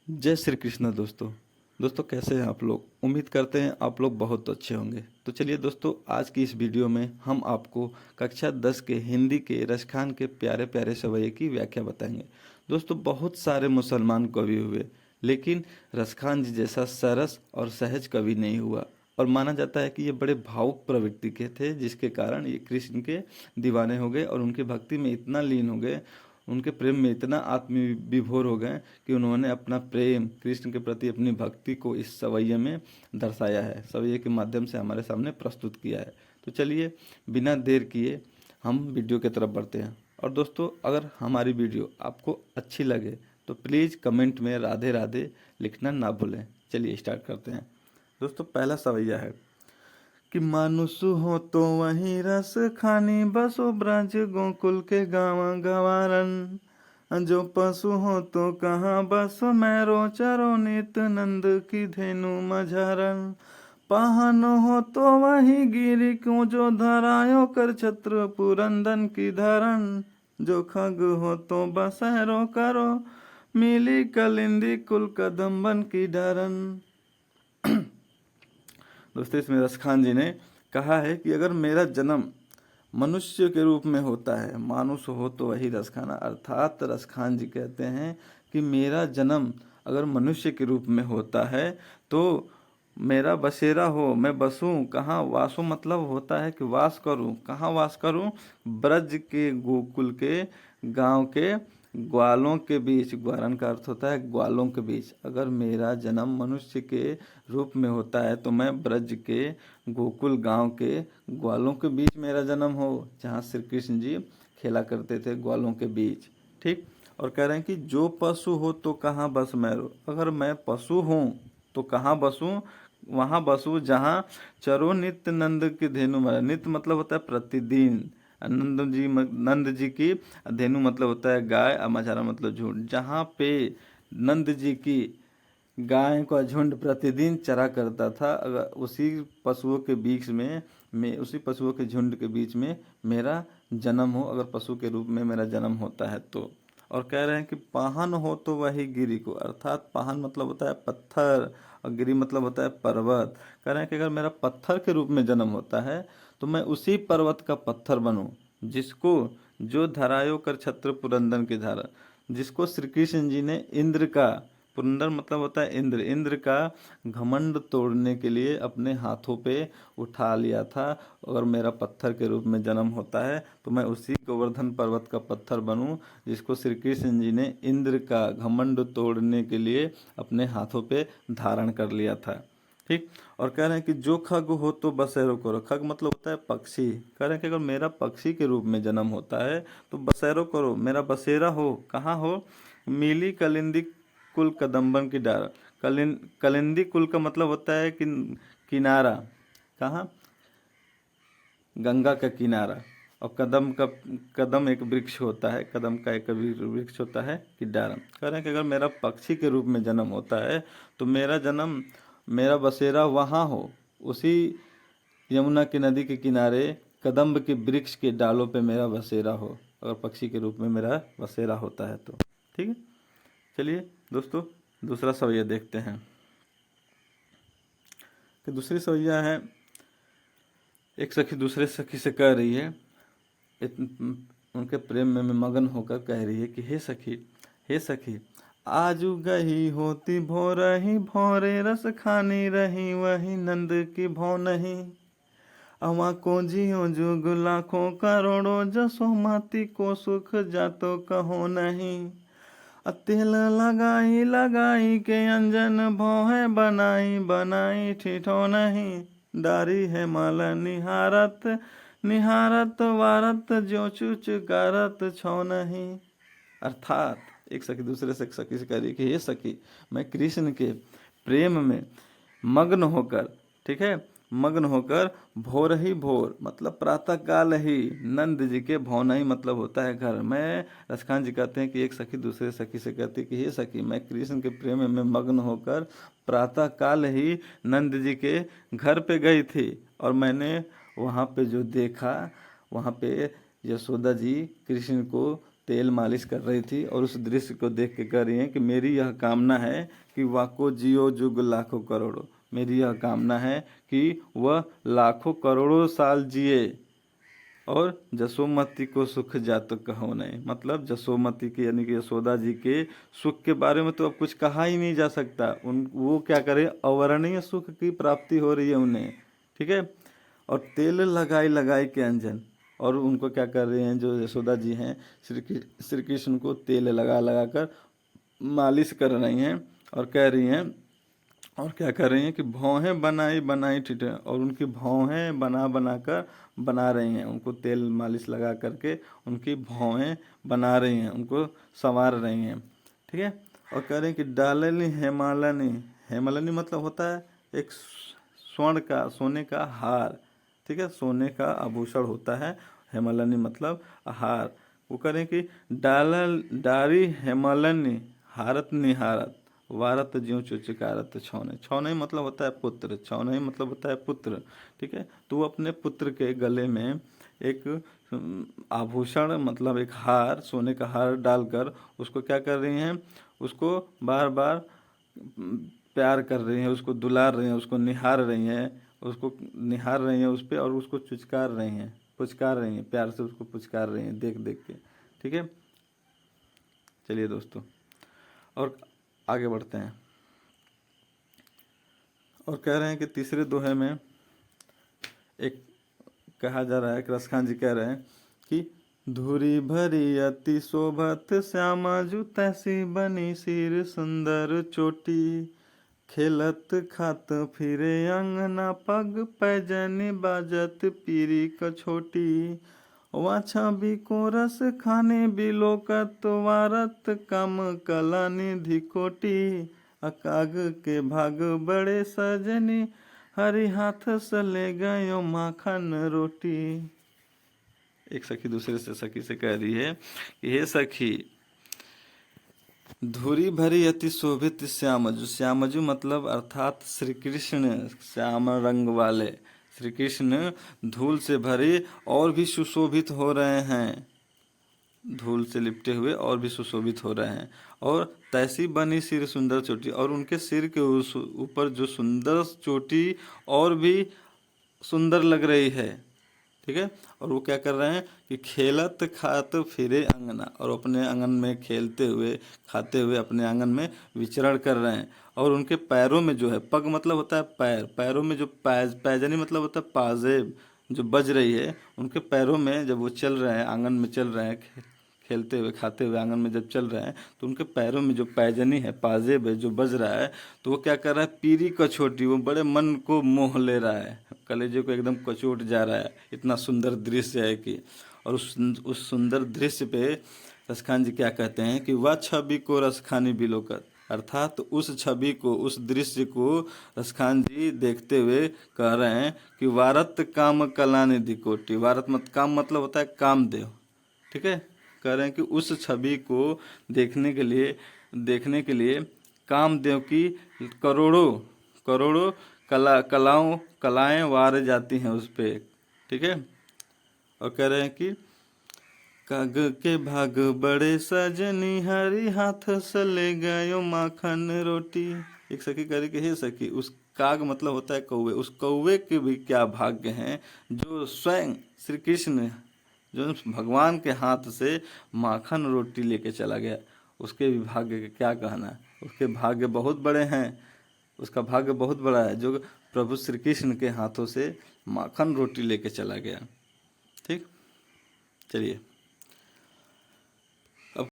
जय श्री कृष्ण दोस्तों कैसे हैं आप लोग। उम्मीद करते हैं आप लोग बहुत अच्छे होंगे। तो चलिए दोस्तों, आज की इस वीडियो में हम आपको कक्षा 10 के हिंदी के रसखान के प्यारे प्यारे सवैये की व्याख्या बताएंगे। दोस्तों, बहुत सारे मुसलमान कवि हुए, लेकिन रसखान जी जैसा सरस और सहज कवि नहीं हुआ। और माना जाता है कि ये बड़े भावुक प्रवृत्ति के थे, जिसके कारण ये कृष्ण के दीवाने हो गए और उनकी भक्ति में इतना लीन हो गए, उनके प्रेम में इतना आत्मविभोर हो गए कि उन्होंने अपना प्रेम कृष्ण के प्रति, अपनी भक्ति को इस सवैये में दर्शाया है, सवैये के माध्यम से हमारे सामने प्रस्तुत किया है। तो चलिए बिना देर किए हम वीडियो की तरफ बढ़ते हैं। और दोस्तों, अगर हमारी वीडियो आपको अच्छी लगे तो प्लीज़ कमेंट में राधे राधे लिखना ना भूलें। चलिए स्टार्ट करते हैं। दोस्तों, पहला सवैया है कि मानुष हो तो वही रस खानी, बसो ब्रज गोकुल के गावा गवारन। जो पशु हो तो कहाँ बस मैरो चरो नित नंद की धेनु मझरन। पाहन हो तो वही गिरी क्यों जो धरायो कर छत्र पुरंदन की धरन। जो खग हो तो बसैरो करो मिली कलिंदी कुल कदम्बन की डरन। दोस्तों, इसमें रसखान जी ने कहा है कि अगर मेरा जन्म मनुष्य के रूप में होता है, मानुष हो तो वही रसखाना, अर्थात रसखान जी कहते हैं कि मेरा जन्म अगर मनुष्य के रूप में होता है तो मेरा बसेरा हो, मैं बसूं कहाँ, वासु मतलब होता है कि वास करूं, कहाँ वास करूं, ब्रज के गोकुल के गांव के ग्वालों के बीच। ग्वालन का अर्थ होता है ग्वालों के बीच। अगर मेरा जन्म मनुष्य के रूप में होता है तो मैं ब्रज के गोकुल गांव के ग्वालों के बीच मेरा जन्म हो, जहाँ श्री कृष्ण जी खेला करते थे ग्वालों के बीच। ठीक। और कह रहे हैं कि जो पशु हो तो कहाँ बस मैं, अगर मैं पशु हूँ तो कहाँ बसूं, वहाँ बसूं जहाँ चरो नित्य नंद की धेनु मरा। नित्य मतलब होता है प्रतिदिन, नंद जी की धेनु मतलब होता है गाय, और मझारा मतलब झुंड। जहाँ पे नंद जी की गाय का झुंड प्रतिदिन चरा करता था, अगर उसी पशुओं के बीच में उसी पशुओं के झुंड के बीच में मेरा जन्म हो, अगर पशु के रूप में मेरा जन्म होता है तो। और कह रहे हैं कि पाहन हो तो वही गिरी को, अर्थात पाहन मतलब होता है पत्थर और गिरी मतलब होता है पर्वत। कह रहे हैं कि अगर मेरा पत्थर के रूप में जन्म होता है तो मैं उसी पर्वत का पत्थर बनूं, जिसको जो धरायो कर छत्र पुरंदन की धारा, जिसको श्री कृष्ण जी ने इंद्र का, पुरंदर मतलब होता है इंद्र, इंद्र का घमंड तोड़ने के लिए अपने हाथों पे उठा लिया था। अगर मेरा पत्थर के रूप में जन्म होता है तो मैं उसी गोवर्धन पर्वत का पत्थर बनूं, जिसको श्री कृष्ण जी ने इंद्र का घमंड तोड़ने के लिए अपने हाथों पे धारण कर लिया था। ठीक। और कह रहे हैं कि जो खग हो तो बसेरो करो। खग मतलब होता है पक्षी। कह रहे हैं कि अगर मेरा पक्षी के रूप में जन्म होता है तो बसेरो करो, मेरा बसेरा हो, कहाँ हो, मिली कलिंदी कुल कदम्बन की डार। कलिंदी कुल का मतलब होता है कि किनारा, कहाँ, गंगा का किनारा। और कदम एक वृक्ष होता है, कदम का एक वृक्ष होता है कि डारम। कह रहे हैं कि अगर मेरा पक्षी के रूप में जन्म होता है तो मेरा जन्म, मेरा बसेरा वहाँ हो, उसी यमुना की नदी के किनारे कदम्ब के वृक्ष के डालों पे मेरा बसेरा हो, अगर पक्षी के रूप में मेरा बसेरा होता है तो। ठीक है। चलिए दोस्तों, दूसरा सवैया देखते हैं कि दूसरी सवैया है, एक सखी दूसरे सखी से कह रही है, उनके प्रेम में मगन होकर कह रही है कि हे सखी, आजू गही होती भोरही भोरे, रस खानी रही वही नंद की भौ नहीं। अवा को जियो जुग लाखों करोड़ों, जसो माती को सुख जातो कहो नहीं। तेल लगाई लगाई के अंजन भौहें बनाई बनाई ठिठो नहीं। डारी है माल निहारत निहारत वारत, जो चुच गारत छो नहीं। अर्थात एक सखी दूसरे से सखी से कह रही कि हे सखी, मैं कृष्ण के प्रेम में मग्न होकर, ठीक है, मग्न होकर भोर ही भोर मतलब प्रातः काल ही, नंद जी के भौना ही मतलब होता है घर में। रसखान जी कहते हैं कि एक सखी दूसरे सखी से कहती है कि हे सखी, मैं कृष्ण के प्रेम में मग्न होकर प्रातः काल ही नंद जी के घर पे गई थी, और मैंने वहाँ पे जो देखा, वहाँ पे यशोदा जी कृष्ण को तेल मालिश कर रही थी और उस दृश्य को देख के कह रही हैं कि मेरी यह कामना है कि वाको जियो जुग लाखों करोड़ों। मेरी यह कामना है कि वह लाखों करोड़ों साल जिए और जसोमती को सुख जात कहो नहीं। मतलब जसोमती के यानी कि यशोदा जी के सुख के बारे में तो अब कुछ कहा ही नहीं जा सकता। वो क्या करे, अवर्णनीय सुख की प्राप्ति हो रही है उन्हें, ठीक है। और तेल लगाई लगाई के अंजन, और उनको क्या कर रहे हैं, जो यशोदा जी हैं श्री कृष्ण को तेल लगा लगा कर मालिश कर रही हैं और कह रही हैं, और क्या कर रही हैं कि भौहें बनाई बनाई ठिठे, और उनकी भौहें बना बना कर बना रही हैं, उनको तेल मालिश लगा करके उनकी भौहें बना रही हैं, उनको संवार रही हैं, ठीक है। और कह रहे हैं कि डालनी हेमालनी, हेमालनी मतलब होता है एक स्वर्ण का, सोने का हार, ठीक है, सोने का आभूषण होता है हेमालनी मतलब हार। वो करें कि डालल डारी हेमालनी हारत निहारत वारत ज्यों चुचकारत छौने। छौने मतलब होता है पुत्र, छौने मतलब होता है पुत्र, ठीक है। तो वो अपने पुत्र के गले में एक आभूषण मतलब एक हार, सोने का हार डालकर उसको क्या कर रही हैं, उसको बार बार प्यार कर रही हैं, उसको दुलार रही हैं, उसको निहार रही हैं, उसको निहार रही हैं उस पर, और उसको चुचकार रही हैं, पुचकार रही हैं, प्यार से उसको पुचकार रही हैं देख देख के, ठीक है। चलिए दोस्तों, और आगे बढ़ते हैं और कह रहे हैं कि तीसरे दोहे में एक कहा जा रहा है कि रसखान जी कह रहे हैं कि धुरी भरी अति शोभत श्यामा जू तैसी बनी सिर सुंदर चोटी, खेलत खात फिरे अंगना पग पैजनी बाजत पीरी कछोटी, वाछा भी को रस खाने बिलोकत वारत कम कला निधि कोटी, अकाग के भाग बड़े सजनी हरि हाथ सले गयो माखन रोटी। एक सखी दूसरे से सखी से कह रही है कि हे सखी, धुरी भरी अति शोभित श्यामजू, श्यामजू मतलब अर्थात श्री कृष्ण, श्याम रंग वाले श्री कृष्ण धूल से भरे और भी सुशोभित हो रहे हैं, धूल से लिपटे हुए और भी सुशोभित हो रहे हैं, और तैसी बनी सिर सुंदर चोटी, और उनके सिर के ऊपर जो सुंदर चोटी और भी सुंदर लग रही है, ठीक है। और वो क्या कर रहे हैं कि खेलत खात फिरे अंगना, और अपने आंगन में खेलते हुए खाते हुए अपने आंगन में विचरण कर रहे हैं, और उनके पैरों में जो है, पग मतलब होता है पैर, पैरों में जो पैजनी मतलब होता है पाजेब जो बज रही है, उनके पैरों में जब वो चल रहे हैं, आंगन में चल रहे हैं, खेलते हुए खाते हुए आंगन में जब चल रहे हैं, तो उनके पैरों में जो पैजनी है, पाजेब है जो बज रहा है, तो वो क्या कर रहा है, पीरी कछोटी, वो बड़े मन को मोह ले रहा है, कलेजे को एकदम कचोट जा रहा है, इतना सुंदर दृश्य है कि। और उस सुंदर दृश्य पे रसखान जी क्या कहते हैं कि वह छवि को रसखानी बिलोकत, अर्थात तो उस छवि को, उस दृश्य को रसखान जी देखते हुए कह रहे हैं कि वारत काम कला निधि कोटि, वारत मत काम मतलब होता है कामदेव, ठीक है। कह रहे हैं कि उस छवि को देखने के लिए कामदेव की करोड़ों करोड़ों कलाएं वार जाती हैं उस पे, ठीक है। और कह रहे हैं कि काग के भाग बड़े सजनी हरि हाथ सले गयो माखन रोटी। एक सखी कह रही कि हे सखी, उस काग मतलब होता है कौवे, उस कौवे के भी क्या भाग्य हैं जो स्वयं श्री कृष्ण जो भगवान के हाथ से माखन रोटी लेके चला गया, उसके भी भाग्य का क्या कहना है। उसके भाग्य बहुत बड़े हैं, उसका भाग्य बहुत बड़ा है जो प्रभु श्री कृष्ण के हाथों से माखन रोटी लेके चला गया, ठीक। चलिए।